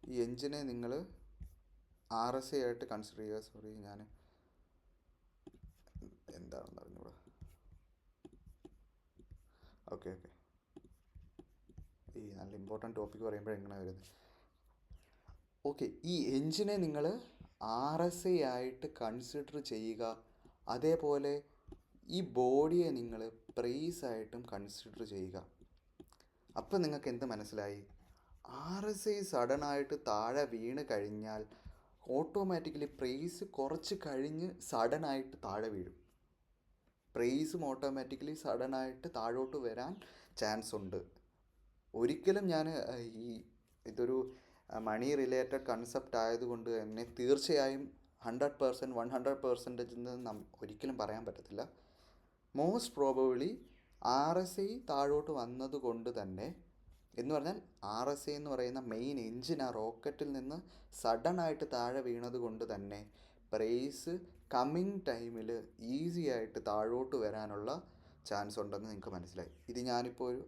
[SPEAKER 1] ഈ എൻജിനെ നിങ്ങൾ RSI ആയിട്ട് കൺസിഡർ ചെയ്യുക. സോറി, ഞാൻ എന്താണെന്ന് അറിഞ്ഞൂടാ. ഓക്കെ ഈ നല്ല ഇമ്പോർട്ടൻറ്റ് ടോപ്പിക്ക് പറയുമ്പോൾ എങ്ങനെ വരുന്നത്? ഓക്കെ, ഈ എൻജിനെ നിങ്ങൾ RSI ആയിട്ട് കൺസിഡർ ചെയ്യുക. അതേപോലെ ഈ ബോഡിയെ നിങ്ങൾ പ്രൈസായിട്ടും കൺസിഡർ ചെയ്യുക. അപ്പം നിങ്ങൾക്ക് എന്ത് മനസ്സിലായി? RSI സഡനായിട്ട് താഴെ വീണ് കഴിഞ്ഞാൽ ഓട്ടോമാറ്റിക്കലി പ്രൈസ് കുറച്ച് കഴിഞ്ഞ് സഡനായിട്ട് താഴെ വീഴും. പ്രൈസും ഓട്ടോമാറ്റിക്കലി സഡനായിട്ട് താഴോട്ട് വരാൻ ചാൻസ് ഉണ്ട്. ഒരിക്കലും ഞാൻ ഇതൊരു മണി റിലേറ്റഡ് കൺസെപ്റ്റ് ആയതുകൊണ്ട് തന്നെ തീർച്ചയായും 100% 100% ഒരിക്കലും പറയാൻ പറ്റത്തില്ല. മോസ്റ്റ് പ്രോബബിളി RSI താഴോട്ട് വന്നത് കൊണ്ട് തന്നെ, എന്ന് പറഞ്ഞാൽ RSI എന്ന് പറയുന്ന മെയിൻ എൻജിൻ ആ റോക്കറ്റിൽ നിന്ന് സഡനായിട്ട് താഴെ വീണത് കൊണ്ട് തന്നെ പ്രൈസ് കമ്മിങ് ടൈമിൽ ഈസി ആയിട്ട് താഴോട്ട് വരാനുള്ള ചാൻസ് ഉണ്ടെന്ന് നിങ്ങൾക്ക് മനസ്സിലായി. ഇത് ഞാനിപ്പോൾ ഒരു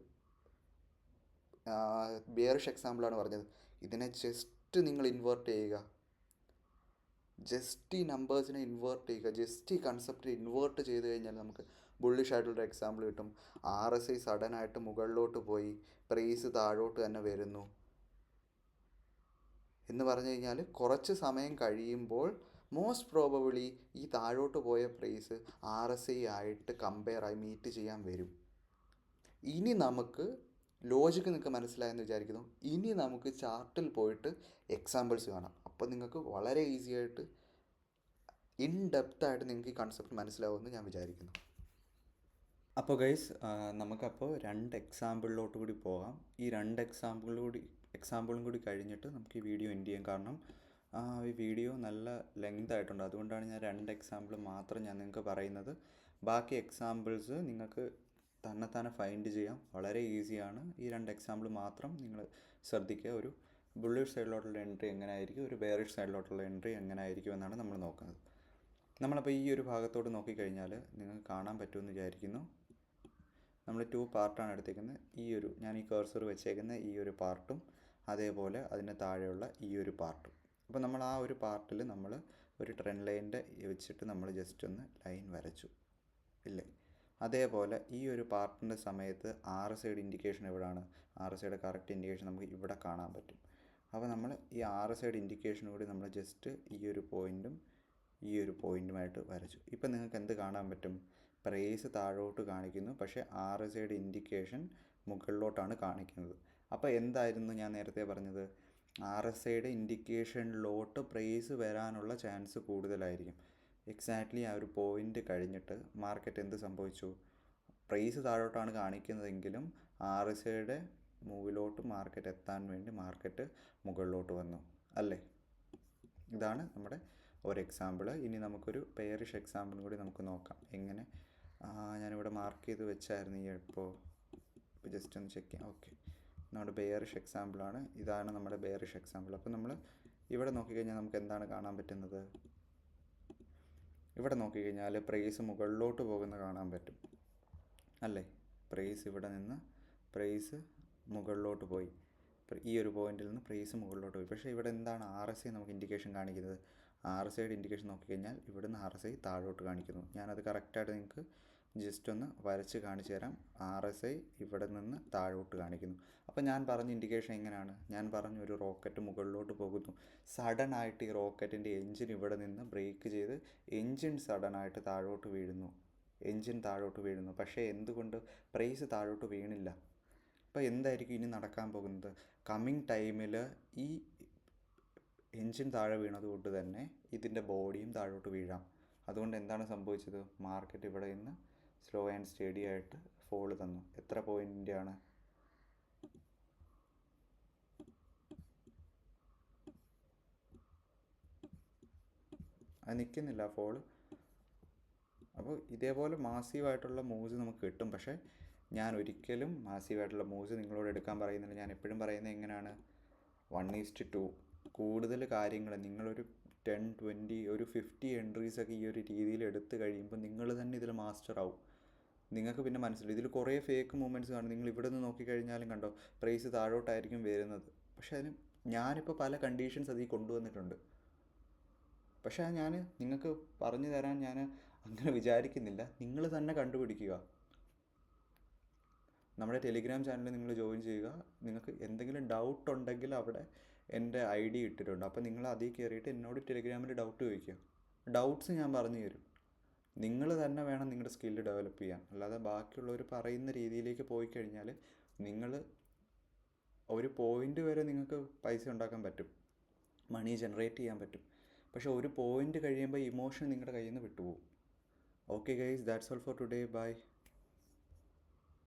[SPEAKER 1] ബിയറിഷ് എക്സാമ്പിളാണ് പറഞ്ഞത്. ഇതിനെ ജസ്റ്റ് നിങ്ങൾ ഇൻവേർട്ട് ചെയ്യുക, ജസ്റ്റ് ഈ നമ്പേഴ്സിനെ ഇൻവേർട്ട് ചെയ്യുക, ജസ്റ്റ് ഈ കൺസെപ്റ്റ് ഇൻവേർട്ട് ചെയ്ത് കഴിഞ്ഞാൽ നമുക്ക് ബുള്ളിഷ് ആയിട്ടുള്ളൊരു എക്സാമ്പിൾ കിട്ടും. RSI സഡനായിട്ട് മുകളിലോട്ട് പോയി പ്രൈസ് താഴോട്ട് തന്നെ വരുന്നു എന്ന് പറഞ്ഞു കഴിഞ്ഞാൽ കുറച്ച് സമയം കഴിയുമ്പോൾ മോസ്റ്റ് പ്രോബബിളി ഈ താഴോട്ട് പോയ പ്രൈസ് RSI ആയിട്ട് കമ്പയറായി മീറ്റ് ചെയ്യാൻ വരും. ഇനി നമുക്ക് ലോജിക്ക് നിങ്ങൾക്ക് മനസ്സിലായെന്ന് വിചാരിക്കുന്നു. ഇനി നമുക്ക് ചാർട്ടിൽ പോയിട്ട് എക്സാമ്പിൾസ് കാണാം. അപ്പോൾ നിങ്ങൾക്ക് വളരെ ഈസി ആയിട്ട് ഇൻ ഡെപ്തായിട്ട് നിങ്ങൾക്ക് ഈ കൺസെപ്റ്റ് മനസ്സിലാവുമെന്ന് ഞാൻ വിചാരിക്കുന്നു. അപ്പോൾ ഗൈസ്, നമുക്കപ്പോൾ 2 എക്സാമ്പിളിലോട്ട് കൂടി പോകാം. ഈ 2 എക്സാമ്പിളും കൂടി കഴിഞ്ഞിട്ട് നമുക്ക് ഈ വീഡിയോ എൻഡ് ചെയ്യാം. കാരണം ഈ വീഡിയോ നല്ല ലെങ്ത് ആയിട്ടുണ്ട്. അതുകൊണ്ടാണ് ഞാൻ 2 എക്സാമ്പിൾ മാത്രം ഞാൻ നിങ്ങൾക്ക് പറയുന്നത്. ബാക്കി എക്സാമ്പിൾസ് നിങ്ങൾക്ക് തന്നെത്താനെ ഫൈൻഡ് ചെയ്യാം, വളരെ ഈസിയാണ്. ഈ 2 എക്സാമ്പിൾ മാത്രം നിങ്ങൾ ശ്രദ്ധിക്കുക. ഒരു ബുള്ളിഷ് സൈഡിലോട്ടുള്ള എൻട്രി എങ്ങനെ ആയിരിക്കും, ഒരു ബെയറിഷ് സൈഡിലോട്ടുള്ള എൻട്രി എങ്ങനെ ആയിരിക്കും എന്നാണ് നമ്മൾ നോക്കുന്നത്. നമ്മളപ്പോൾ ഈ ഒരു ഭാഗത്തോട്ട് നോക്കിക്കഴിഞ്ഞാൽ നിങ്ങൾക്ക് കാണാൻ പറ്റുമെന്ന് വിചാരിക്കുന്നു. നമ്മൾ 2 പാർട്ടാണ് എടുത്തേക്കുന്നത്. ഞാൻ ഈ കർസർ വെച്ചേക്കുന്ന ഈ ഒരു പാർട്ടും അതേപോലെ അതിന് താഴെയുള്ള ഈ ഒരു പാർട്ടും. അപ്പോൾ നമ്മൾ ആ ഒരു പാർട്ടിൽ നമ്മൾ ഒരു ട്രെൻഡ് ലൈനിൻ്റെ വെച്ചിട്ട് നമ്മൾ ജസ്റ്റ് ഒന്ന് ലൈൻ വരച്ചു ഇല്ലേ. അതേപോലെ ഈ ഒരു പാർട്ടിൻ്റെ സമയത്ത് RSIയുടെ ഇൻഡിക്കേഷൻ എവിടെയാണ്? RSIയുടെ കറക്റ്റ് ഇൻഡിക്കേഷൻ നമുക്ക് ഇവിടെ കാണാൻ പറ്റും. അപ്പോൾ നമ്മൾ ഈ RSIയുടെ ഇൻഡിക്കേഷൻ കൂടി നമ്മൾ ജസ്റ്റ് ഈ ഒരു പോയിൻറ്റുമായിട്ട് വരച്ചു. ഇപ്പം നിങ്ങൾക്ക് എന്ത് കാണാൻ പറ്റും? പ്രൈസ് താഴോട്ട് കാണിക്കുന്നു, പക്ഷേ RSIയുടെ ഇൻഡിക്കേഷൻ മുകളിലോട്ടാണ് കാണിക്കുന്നത്. അപ്പോൾ എന്തായിരുന്നു ഞാൻ നേരത്തെ പറഞ്ഞത്? RSIയുടെ ഇൻഡിക്കേഷനിലോട്ട് പ്രൈസ് വരാനുള്ള ചാൻസ് കൂടുതലായിരിക്കും. എക്സാക്ട്ലി ആ ഒരു പോയിൻ്റ് കഴിഞ്ഞിട്ട് മാർക്കറ്റ് എന്ത് സംഭവിച്ചു? പ്രൈസ് താഴോട്ടാണ് കാണിക്കുന്നതെങ്കിലും RSIയുടെ മൂവിലോട്ട് മാർക്കറ്റ് എത്താൻ വേണ്ടി മാർക്കറ്റ് മുകളിലോട്ട് വന്നു അല്ലേ. ഇതാണ് നമ്മുടെ ഒരു എക്സാമ്പിൾ. ഇനി നമുക്കൊരു പെയറിഷ് എക്സാമ്പിളും കൂടി നമുക്ക് നോക്കാം. എങ്ങനെ ഞാനിവിടെ മാർക്ക് ചെയ്ത് വെച്ചായിരുന്നു ഇപ്പോൾ ജസ്റ്റ് ഒന്ന് ചെക്ക് ചെയ്യാം. ഓക്കെ, നമ്മുടെ ബെയറിഷ് എക്സാമ്പിളാണ്. ഇതാണ് നമ്മുടെ ബെയറിഷ് എക്സാമ്പിൾ. അപ്പോൾ നമ്മൾ ഇവിടെ നോക്കിക്കഴിഞ്ഞാൽ നമുക്ക് എന്താണ് കാണാൻ പറ്റുന്നത്? ഇവിടെ നോക്കിക്കഴിഞ്ഞാൽ പ്രൈസ് മുകളിലോട്ട് പോകുന്ന കാണാൻ പറ്റും അല്ലേ. പ്രൈസ് ഇവിടെ നിന്ന് പ്രൈസ് മുകളിലോട്ട് പോയി, ഈ ഒരു പോയിന്റിൽ നിന്ന് പ്രൈസ് മുകളിലോട്ട് പോയി. പക്ഷേ ഇവിടെ എന്താണ് RSI നമുക്ക് ഇൻഡിക്കേഷൻ കാണിക്കുന്നത്? RSIയുടെ ഇൻഡിക്കേഷൻ നോക്കിക്കഴിഞ്ഞാൽ ഇവിടുന്ന് RSI താഴോട്ട് കാണിക്കുന്നു. ഞാനത് കറക്റ്റായിട്ട് നിങ്ങൾക്ക് ജസ്റ്റ് ഒന്ന് വരച്ച് കാണിച്ചു തരാം. RSI ഇവിടെ നിന്ന് താഴോട്ട് കാണിക്കുന്നു. അപ്പോൾ ഞാൻ പറഞ്ഞ ഇൻഡിക്കേഷൻ എങ്ങനെയാണ്? ഞാൻ പറഞ്ഞു ഒരു റോക്കറ്റ് മുകളിലോട്ട് പോകുന്നു. സഡനായിട്ട് ഈ റോക്കറ്റിൻ്റെ എൻജിൻ ഇവിടെ നിന്ന് ബ്രേക്ക് ചെയ്ത് എൻജിൻ സഡനായിട്ട് താഴോട്ട് വീഴുന്നു. പക്ഷേ എന്തുകൊണ്ട് പ്രൈസ് താഴോട്ട് വീണില്ല? അപ്പോൾ എന്തായിരിക്കും ഇനി നടക്കാൻ പോകുന്നത്? കമ്മിങ് ടൈമിൽ ഈ എൻജിൻ താഴെ വീണതുകൊണ്ട് തന്നെ ഇതിൻ്റെ ബോഡിയും താഴോട്ട് വീഴാം. അതുകൊണ്ട് എന്താണ് സംഭവിച്ചത്? മാർക്കറ്റ് ഇവിടെ നിന്ന് സ്ലോ ആൻഡ് സ്റ്റഡി ആയിട്ട് ഫോൾ തന്നു. എത്ര പോയിൻ്റിൻ്റെ ആണ്? അത് നിൽക്കുന്നില്ല ഫോള്. അപ്പോൾ ഇതേപോലെ മാസീവായിട്ടുള്ള മൂവ്സ് നമുക്ക് കിട്ടും. പക്ഷേ ഞാൻ ഒരിക്കലും മാസീവായിട്ടുള്ള മൂവ്സ് നിങ്ങളോട് എടുക്കാൻ പറയുന്നില്ല. ഞാൻ എപ്പോഴും പറയുന്നത് എങ്ങനെയാണ്? 1:2. കൂടുതൽ കാര്യങ്ങൾ നിങ്ങളൊരു 10, 20, ഒരു 50 എൻട്രീസൊക്കെ ഈ ഒരു രീതിയിൽ എടുത്തു കഴിയുമ്പോൾ നിങ്ങൾ തന്നെ ഇതിൽ മാസ്റ്റർ ആവും. നിങ്ങൾക്ക് പിന്നെ മനസ്സിലാവും. ഇതിൽ കുറേ ഫേക്ക് മൂവ്മെൻറ്റ്സ് കാണും. നിങ്ങൾ ഇവിടെ നിന്ന് നോക്കിക്കഴിഞ്ഞാലും കണ്ടോ, പ്രൈസ് താഴോട്ടായിരിക്കും വരുന്നത്. പക്ഷേ അതിന് ഞാനിപ്പോൾ പല കണ്ടീഷൻസ് അതിൽ കൊണ്ടുവന്നിട്ടുണ്ട്. പക്ഷേ ഞാൻ നിങ്ങൾക്ക് പറഞ്ഞു തരാൻ ഞാൻ അങ്ങനെ വിചാരിക്കുന്നില്ല. നിങ്ങൾ തന്നെ കണ്ടുപിടിക്കുക. നമ്മുടെ ടെലിഗ്രാം ചാനൽ നിങ്ങൾ ജോയിൻ ചെയ്യുക. നിങ്ങൾക്ക് എന്തെങ്കിലും ഡൗട്ട് ഉണ്ടെങ്കിൽ അവിടെ എൻ്റെ ID ഇട്ടിട്ടുണ്ട്. അപ്പോൾ നിങ്ങൾ അതിൽ കയറിയിട്ട് എന്നോട് ടെലിഗ്രാമിൽ ഡൗട്ട് ചോദിക്കുക. ഡൗട്ട്സ് ഞാൻ പറഞ്ഞു തരും. നിങ്ങൾ തന്നെ വേണം നിങ്ങളുടെ സ്കില്ല് ഡെവലപ്പ് ചെയ്യാൻ. അല്ലാതെ ബാക്കിയുള്ളവർ പറയുന്ന രീതിയിലേക്ക് പോയി കഴിഞ്ഞാൽ നിങ്ങൾ ഒരു പോയിൻ്റ് വരെ നിങ്ങൾക്ക് പൈസ ഉണ്ടാക്കാൻ പറ്റും, മണി ജനറേറ്റ് ചെയ്യാൻ പറ്റും. പക്ഷേ ഒരു പോയിൻ്റ് കഴിയുമ്പോൾ ഇമോഷൻ നിങ്ങളുടെ കയ്യിൽ നിന്ന് വിട്ടുപോകും. Okay guys, that's all for today. By.